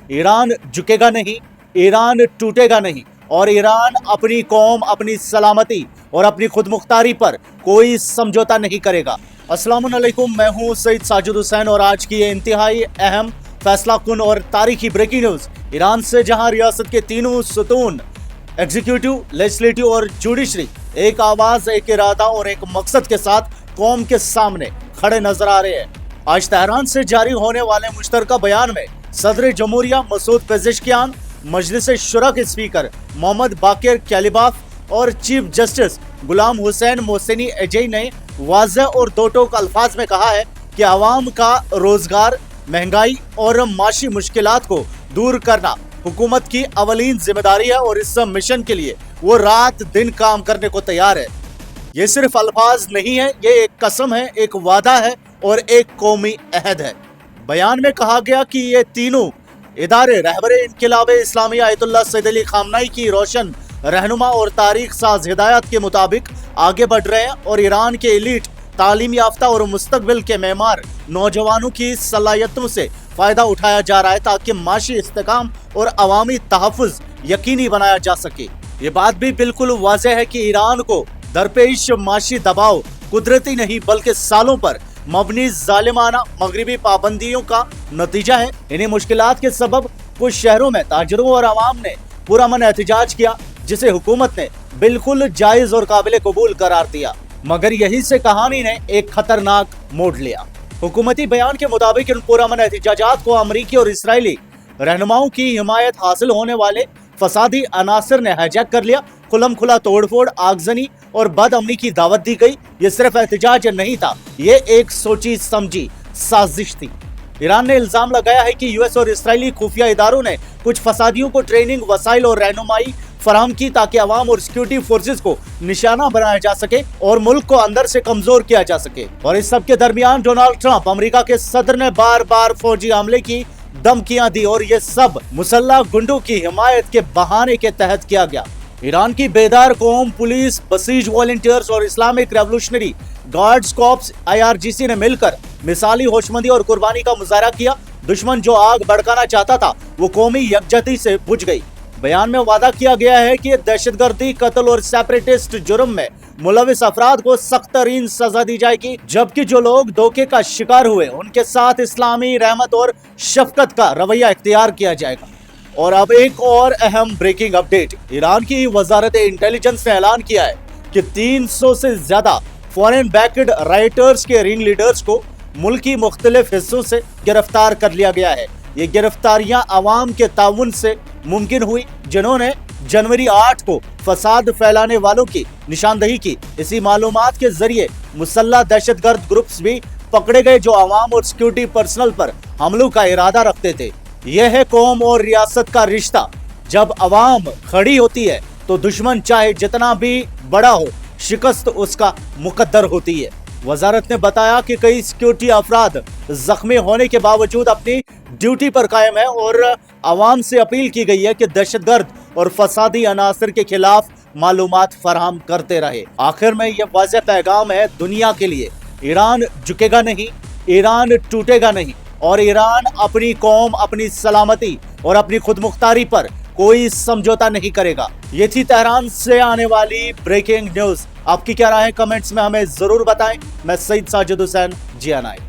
Iran झुकेगा नहीं, Iran टूटेगा नहीं और ईरान अपनी कौम, अपनी सलामती और अपनी खुदमुख्तारी पर कोई समझौता नहीं करेगा। अस्सलाम वालेकुम, मैं हूं सईद साजिद हुसैन और आज की ये इंतहाई अहम, फैसला कुन और तारीखी ब्रेकिंग न्यूज़ ईरान से, जहां रियासत के तीनों सुतून एग्जीक्यूटिव, लेजिस्लेटिव और जुडिशरी एक आवाज, एक इरादा और एक मकसद के साथ कौम के सामने खड़े नजर आ रहे हैं। आज तेहरान से जारी होने वाले मुश्तरका बयान में सदर जमहूरिया मसूद पेज़ेश्कियान, मजलिस शुरा के स्पीकर मोहम्मद बाकिर कैलिबाफ और chief justice Ghulam Hussain मोहसिनी Ejei ने वाज़ेह और दो टोक अल्फाज में कहा है कि आवाम का रोजगार, महंगाई और माशी मुश्किलात को दूर करना हुकूमत की अवलीन जिम्मेदारी है और इस मिशन के लिए वो रात दिन काम करने को तैयार है। ये सिर्फ अल्फाज नहीं है, ये एक कसम है, एक वादा है और एक कौमी अहद है। बयान में कहा गया कि ये तीनों इदारे रहबरे इनकिलाब इस्लामी आयतुल्लाह सैयद अली खामनाई की रोशन रहनुमा और तारीख साज हिदायत के मुताबिक आगे बढ़ रहे हैं और ईरान के एलीट, तालीम याफ्ता और मुस्तकबिल के मेमार नौजवानों की सलाहियतों से फायदा उठाया जा रहा है ताकि माशी इस्तेकाम और अवामी तहफ़्फ़ुज़ यकीनी बनाया जा सके। ये बात भी बिल्कुल वाज़ेह है कि ईरान को दरपेश माशी दबाव कुदरती नहीं बल्कि सालों पर मबनी जालिमाना मगरिबी पाबंदियों का नतीजा है। इन्हीं मुश्किलात के सबब कुछ शहरों में ताजरों और आवाम ने पुरअमन एहतजाज किया, जिसे हुकूमत ने बिल्कुल जायज और काबिल कबूल करार दिया, मगर यहीं से कहानी ने एक खतरनाक मोड़ लिया। हुकूमती बयान के मुताबिक इन पुरअमन एहतजाजात को अमरीकी और इसराइली रहनुमाओं की हिमायत हासिल होने वाले फसादी अनासर ने हाईजैक कर लिया। खुलम खुला तोड़फोड़, आगजनी और बदअमनी की दावत दी गई। ये सिर्फ एहतजाज नहीं था, ये एक सोची समझी साजिश थी। ईरान ने इल्जाम लगाया है कि यूएस और इसराइली खुफिया इदारों ने कुछ फसादियों को ट्रेनिंग, वसाइल और रहनुमाई फराहम की ताकि अवाम और सिक्योरिटी फोर्सेस को निशाना बनाया जा सके और मुल्क को अंदर से कमजोर किया जा सके। और इस सब के दरमियान डोनाल्ड ट्रंप, अमेरिका के सदर, ने बार बार फौजी हमले की धमकियां दी और ये सब मुसल्लह गुंडों की हिमायत के बहाने के तहत किया गया। ईरान की बेदार कौम, पुलिस, बसीज वॉलंटियर्स और Islamic revolutionary guards corps IRGC ने मिलकर मिसाली होशमंदी और कुर्बानी का मुजाहरा किया। दुश्मन जो आग भड़काना चाहता था वो कौमी यकजहती से बुझ गई। बयान में वादा किया गया है कि दहशतगर्दी, कत्ल और सेपरेटिस्ट जुर्म में मुलविस अफराद को सख्त तरीन सजा दी जाएगी, जबकि जो लोग धोखे का शिकार हुए उनके साथ इस्लामी रहमत और शफकत का रवैया इख्तियार किया जाएगा। और अब एक और अहम ब्रेकिंग अपडेट, ईरान की वजारत इंटेलिजेंस ने ऐलान किया है कि 300 से ज्यादा फॉरेन बैक्ड राइटर्स के रिंग लीडर्स को मुल्क की मुख्तलिफ हिस्सों से गिरफ्तार कर लिया गया है। ये गिरफ्तारियां अवाम के ताउन से मुमकिन हुई, जिन्होंने जनवरी 8 को फसाद फैलाने वालों की निशानदही की। इसी मालूमात के जरिए मुसल्लह दहशतगर्द ग्रुप्स भी पकड़े गए जो अवाम और सिक्योरिटी पर्सनल पर हमलों का इरादा रखते थे। यह है कौम और रियासत का रिश्ता। जब अवाम खड़ी होती है तो दुश्मन चाहे जितना भी बड़ा हो, शिकस्त उसका मुकद्दर होती है। वजारत ने बताया कि कई सिक्योरिटी अफराद जख्मी होने के बावजूद अपनी ड्यूटी पर कायम है और अवाम से अपील की गई है कि दहशतगर्द और फसादी अनासर के खिलाफ मालूमात फराहम करते रहे। आखिर में यह वाज़ेह पैगाम है दुनिया के लिए, ईरान झुकेगा नहीं, ईरान टूटेगा नहीं और ईरान अपनी कौम, अपनी सलामती और अपनी खुदमुख्तारी पर कोई समझौता नहीं करेगा। ये थी तेहरान से आने वाली ब्रेकिंग न्यूज़। आपकी क्या राय है? कमेंट्स में हमें जरूर बताएं। मैं सईद साजिद हुसैन, GNI।